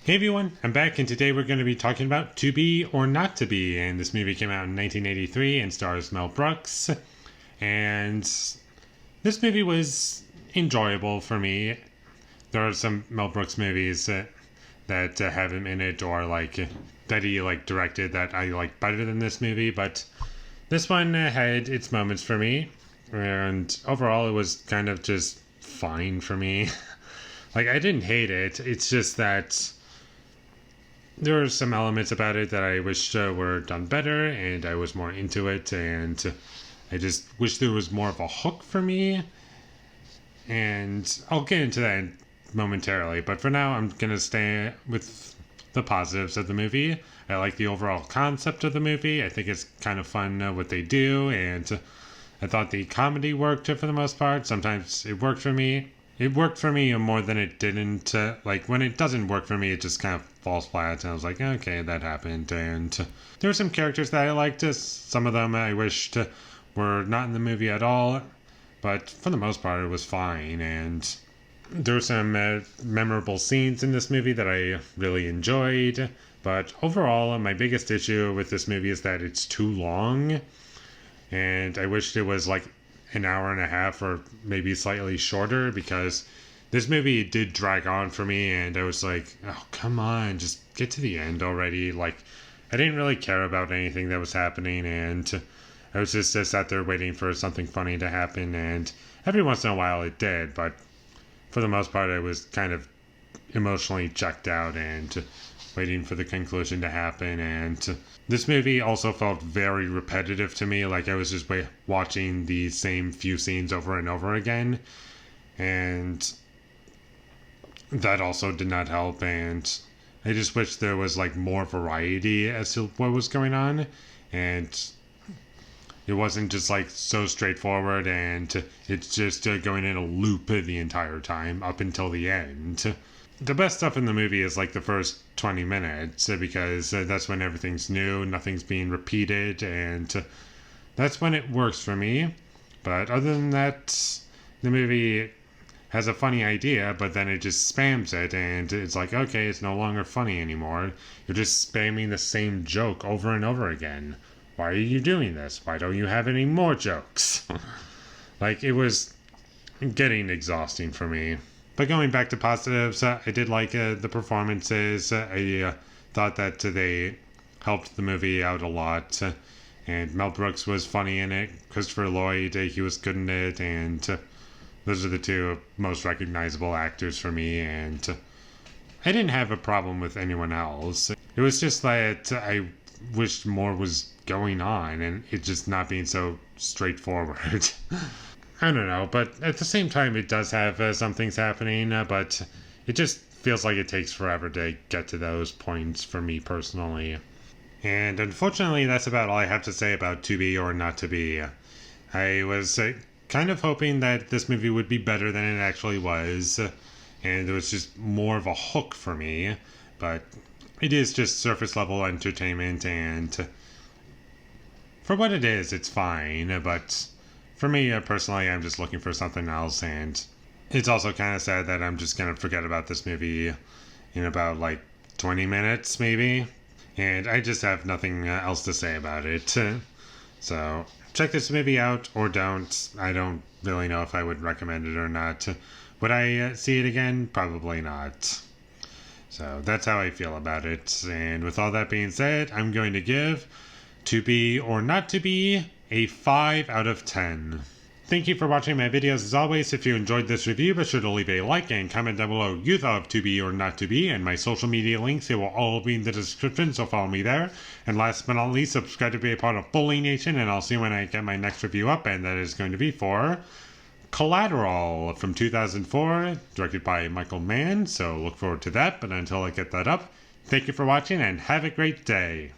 Hey everyone, I'm back and today we're going to be talking about To Be or Not to Be. And this movie came out in 1983 and stars Mel Brooks. And this movie was enjoyable for me. There are some Mel Brooks movies that have him in it or that he directed that I like better than this movie. But this one had its moments for me. And overall it was kind of just fine for me. I didn't hate it. It's just that there were some elements about it that I wish were done better, and I was more into it, and I just wish there was more of a hook for me. And I'll get into that momentarily, but for now, I'm going to stay with the positives of the movie. I like the overall concept of the movie. I think it's kind of fun what they do, and I thought the comedy worked for the most part. Sometimes it worked for me. It worked for me more than it didn't. When it doesn't work for me, it just kind of falls flat. And I was like, okay, that happened. And there were some characters that I liked. Some of them I wished were not in the movie at all. But for the most part, it was fine. And there were some memorable scenes in this movie that I really enjoyed. But overall, my biggest issue with this movie is that it's too long. And I wished it was an hour and a half or maybe slightly shorter, because this movie did drag on for me and I was like, oh, come on, just get to the end already. I didn't really care about anything that was happening, and I was just sat there waiting for something funny to happen, and every once in a while it did, but for the most part I was kind of emotionally checked out and waiting for the conclusion to happen. And this movie also felt very repetitive to me, like I was just watching the same few scenes over and over again, and that also did not help. And I just wish there was more variety as to what was going on, and it wasn't just so straightforward and it's just going in a loop the entire time up until the end. The best stuff in the movie is the first 20 minutes, because that's when everything's new, nothing's being repeated, and that's when it works for me. But other than that, the movie has a funny idea, but then it just spams it, and it's okay, it's no longer funny anymore. You're just spamming the same joke over and over again. Why are you doing this? Why don't you have any more jokes? It was getting exhausting for me. But going back to positives, I did like the performances. I thought that they helped the movie out a lot. And Mel Brooks was funny in it. Christopher Lloyd, he was good in it. And those are the two most recognizable actors for me. And I didn't have a problem with anyone else. It was just that I wished more was going on and it just not being so straightforward. I don't know, but at the same time, it does have some things happening, but it just feels like it takes forever to get to those points for me personally. And unfortunately, that's about all I have to say about To Be or Not to Be. I was kind of hoping that this movie would be better than it actually was, and it was just more of a hook for me, but it is just surface level entertainment, and for what it is, it's fine, but for me, personally, I'm just looking for something else, and it's also kind of sad that I'm just going to forget about this movie in about 20 minutes, maybe, and I just have nothing else to say about it. So, check this movie out, or don't. I don't really know if I would recommend it or not. Would I see it again? Probably not. So, that's how I feel about it, and with all that being said, I'm going to give To Be or Not to Be a 5 out of 10. Thank you for watching my videos as always. If you enjoyed this review, be sure to leave a like and comment down below you thought of To Be or Not to Be, and my social media links, they will all be in the description, so follow me there. And last but not least, subscribe to be a part of Foley Nation, and I'll see when I get my next review up, and that is going to be for Collateral from 2004, directed by Michael Mann, so look forward to that. But until I get that up, thank you for watching and have a great day.